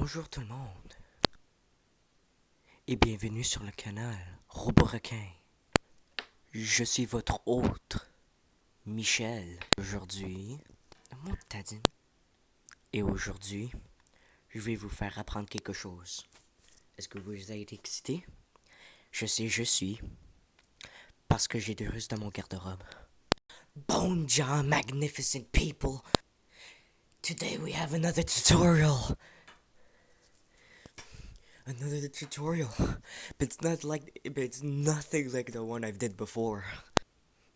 Bonjour tout le monde et bienvenue sur le canal RobotRequin. Je suis votre hôte, Michel. Aujourd'hui, mon tadine. Et aujourd'hui, je vais vous faire apprendre quelque chose. Est-ce que vous êtes excité? Je sais, je suis. Parce que j'ai des Russes dans mon garde-robe. Bonjour, magnificent people. Today we have another tutorial. Another tutorial. But it's nothing like the one I've did before.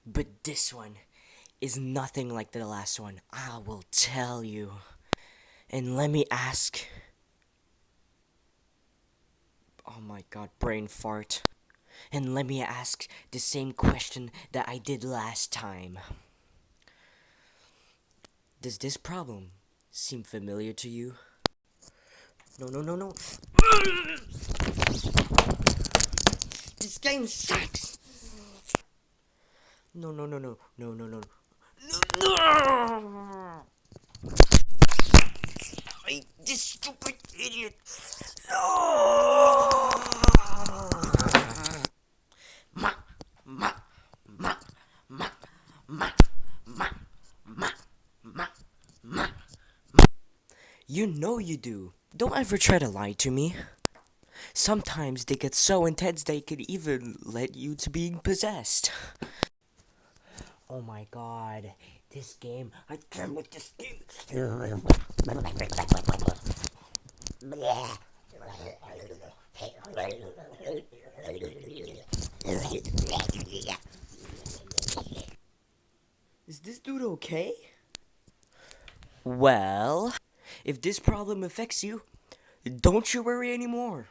But this one is nothing like the last one. I will tell you. And let me ask. Oh my god, brain fart. And let me ask the same question that I did last time. Does this problem seem familiar to you? No. This game sucks. No. This stupid idiot. No. You know you do. Don't ever try to lie to me. Sometimes they get so intense they could even lead you to being possessed. Oh my god, this game, I can't with this game. Is this dude okay? Well, if this problem affects you, don't you worry anymore.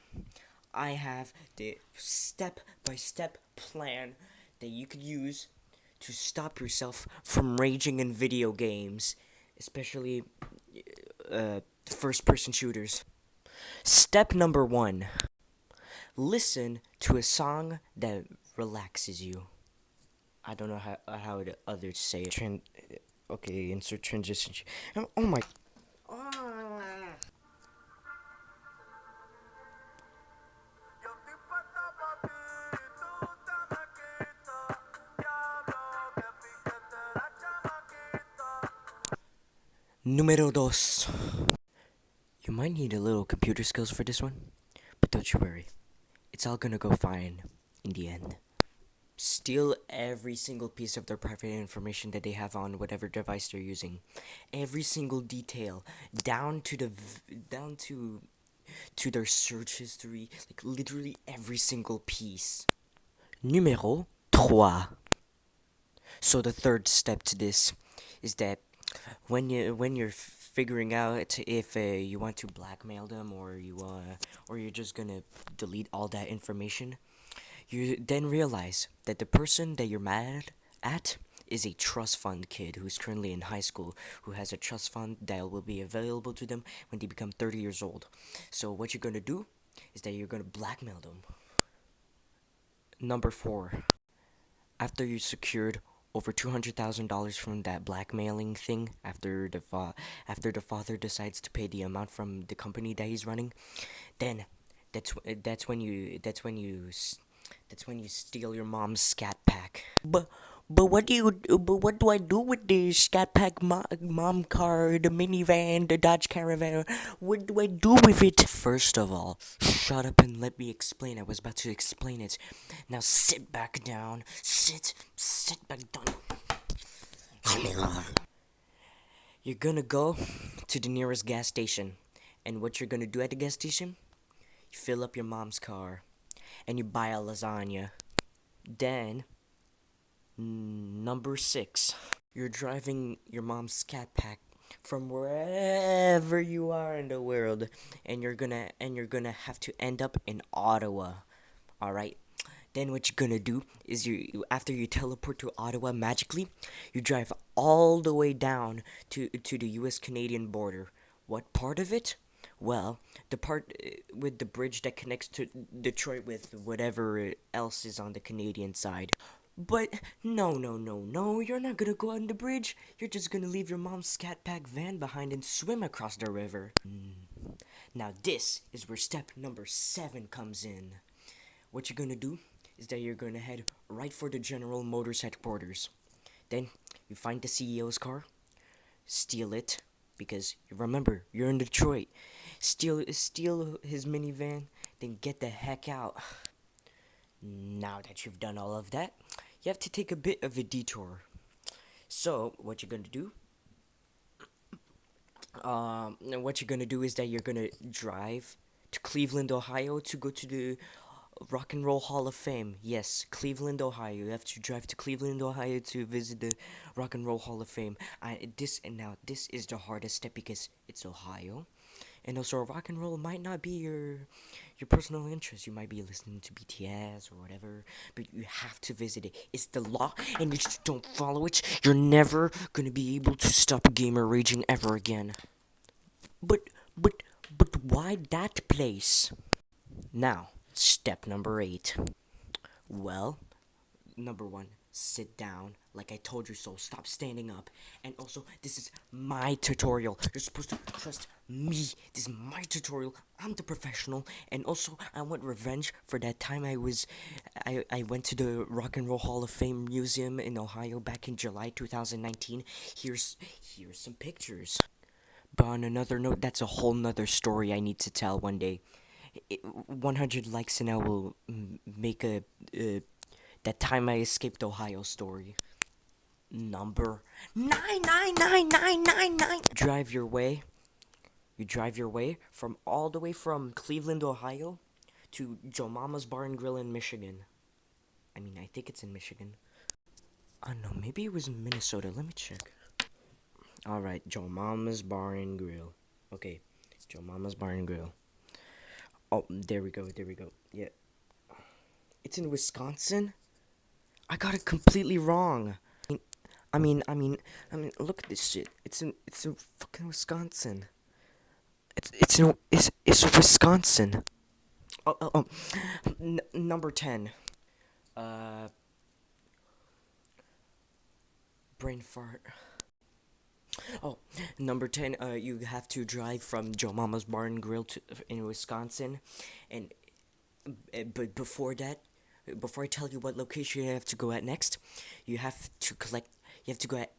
I have the step-by-step plan that you could use to stop yourself from raging in video games, especially first-person shooters. Step number 1. Listen to a song that relaxes you. I don't know how the others say it. Okay, insert transition. Oh my. Número 2. You might need a little computer skills for this one, but don't you worry. It's all gonna go fine in the end. Steal every single piece of their private information that they have on whatever device they're using. Every single detail, down to their search history, like literally every single piece. Numéro 3. So the third step to this is that when you're figuring out if you want to blackmail them or you're just gonna delete all that information, you then realize that the person that you're mad at is a trust fund kid who's currently in high school, who has a trust fund that will be available to them when they become 30 years old. So what you're gonna do is that you're gonna blackmail them. Number 4. After you secured over $200,000 from that blackmailing thing, after the father decides to pay the amount from the company that he's running, then that's when you steal your mom's scat pack. But what do I do with the scat pack mom car, the minivan, the Dodge Caravan? What do I do with it? First of all, shut up and let me explain. I was about to explain it. Now sit back down. Sit back down. You're gonna go to the nearest gas station. And what you're gonna do at the gas station? You fill up your mom's car. And you buy a lasagna. Then, number 6, you're driving your mom's scat pack from wherever you are in the world, and you're gonna have to end up in Ottawa. All right. Then what you're gonna do is after you teleport to Ottawa magically, you drive all the way down to the U.S.-Canadian border. What part of it? Well, the part with the bridge that connects to Detroit with whatever else is on the Canadian side. But no, you're not gonna go on the bridge. You're just gonna leave your mom's scat pack van behind and swim across the river. Now this is where step number 7 comes in. What you're gonna do is that you're gonna head right for the General Motors headquarters. Then you find the CEO's car, steal it, because remember, you're in Detroit. Steal his minivan, then get the heck out. Now that you've done all of that, you have to take a bit of a detour. So what you're gonna do? What you're gonna do is that you're gonna drive to Cleveland, Ohio, to go to the Rock and Roll Hall of Fame. Yes, Cleveland, Ohio. You have to drive to Cleveland, Ohio, to visit the Rock and Roll Hall of Fame. This is the hardest step because it's Ohio, and also rock and roll might not be your personal interest. You might be listening to BTS or whatever, but you have to visit it. It's the law, and if you don't follow it, you're never gonna be able to stop gamer raging ever again. But but but why that place? Now, step number 8. Well, number 1, sit down. Like I told you so, stop standing up. And also, this is my tutorial. You're supposed to trust me. This is my tutorial. I'm the professional. And also, I want revenge for that time I went to the Rock and Roll Hall of Fame Museum in Ohio back in July 2019. Here's some pictures. But on another note, that's a whole nother story I need to tell one day. 100 likes and I will make a that time I escaped Ohio story. Number 9999999. You drive your way from all the way from Cleveland, Ohio to Joe Mama's Bar and Grill in Michigan. I mean, I think it's in Michigan. I don't know, maybe it was in Minnesota. Let me check. Alright, Joe Mama's Bar and Grill. Okay, Joe Mama's Bar and Grill. Oh, there we go. Yeah. It's in Wisconsin? I got it completely wrong. I mean, look at this shit. It's in fucking Wisconsin. It's Wisconsin. Oh. Number 10. Brain fart. Oh, number 10, you have to drive from Joe Mama's Bar and Grill in Wisconsin. And but before that, before I tell you what location you have to go at next, you have to go at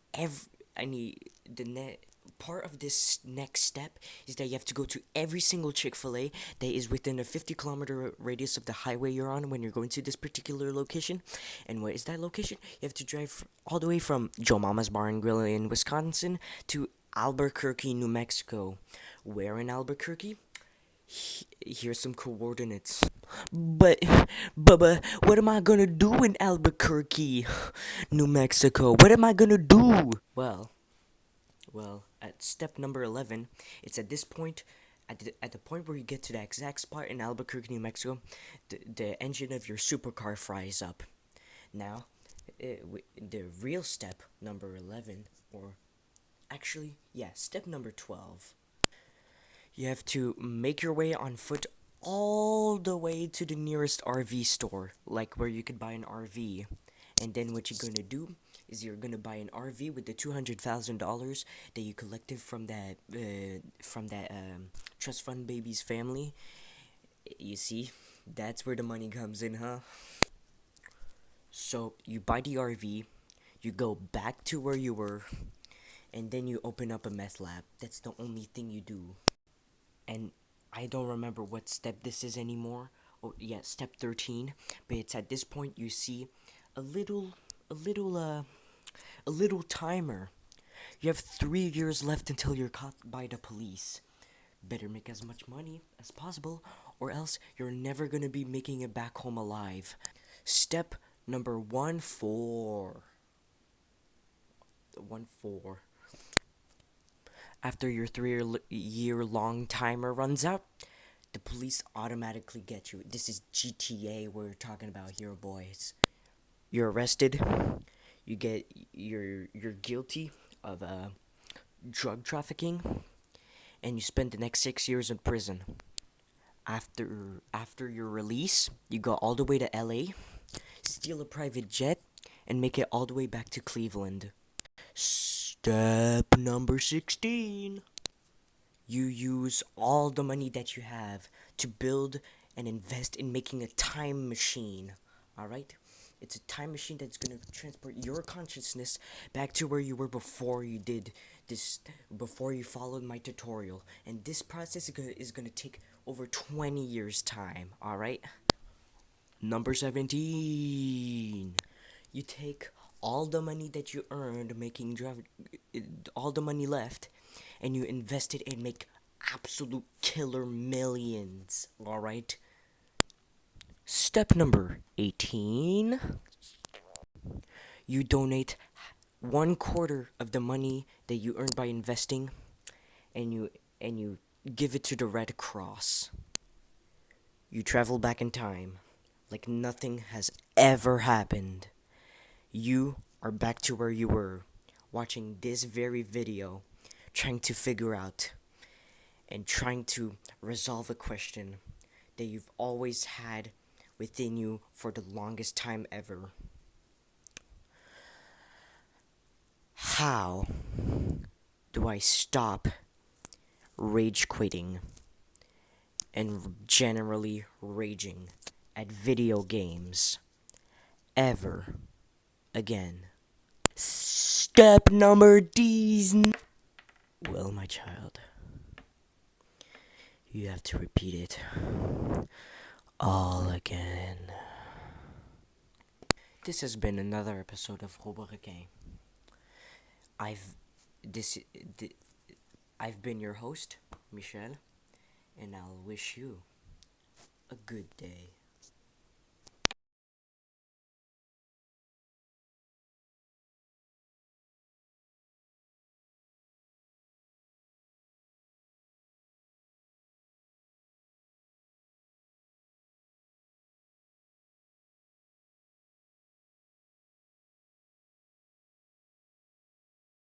part of this next step is that you have to go to every single Chick-fil-A that is within a 50-kilometer radius of the highway you're on when you're going to this particular location. And what is that location? You have to drive all the way from Joe Mama's Bar and Grill in Wisconsin to Albuquerque, New Mexico. Where in Albuquerque? Here's some coordinates. But, what am I gonna do in Albuquerque, New Mexico? What am I gonna do? Well, at step number 11, it's at this point, at the point where you get to that exact spot in Albuquerque, New Mexico, the engine of your supercar fries up. Now, the real step number 11, or actually, yeah, step number 12. You have to make your way on foot all the way to the nearest RV store, like where you could buy an RV. And then what you're gonna do is you're gonna buy an RV with the $200,000 that you collected from that trust fund baby's family. You see, that's where the money comes in, huh? So you buy the RV, you go back to where you were, and then you open up a meth lab. That's the only thing you do. And I don't remember what step this is anymore. Oh yeah, step 13. But it's at this point you see a little timer. You have 3 years left until you're caught by the police. Better make as much money as possible, or else you're never gonna be making it back home alive. Step number 14. After your 3-year long timer runs out, the police automatically get you. This is GTA we're talking about here, boys. You're arrested. You're guilty of drug trafficking, and you spend the next 6 years in prison. After your release, you go all the way to LA, steal a private jet, and make it all the way back to Cleveland. Step number 16. you use all the money that you have to build and invest in making a time machine. Alright? It's a time machine that's gonna transport your consciousness back to where you were before you did this, before you followed my tutorial. And this process is gonna take over 20 years' time. Alright? Number 17. You take all the money that you earned making all the money left, and you invest it and make absolute killer millions. Alright? Step number 18. You donate 1/4 of the money that you earned by investing, and you give it to the Red Cross. You travel back in time like nothing has ever happened. You are back to where you were, watching this very video, trying to figure out and trying to resolve a question that you've always had within you for the longest time ever. How do I stop rage quitting and generally raging at video games ever again? Step number D's. Well, my child, you have to repeat it all again. This has been another episode of RobotRequin. I've this I've been your host, Michel, and I'll wish you a good day.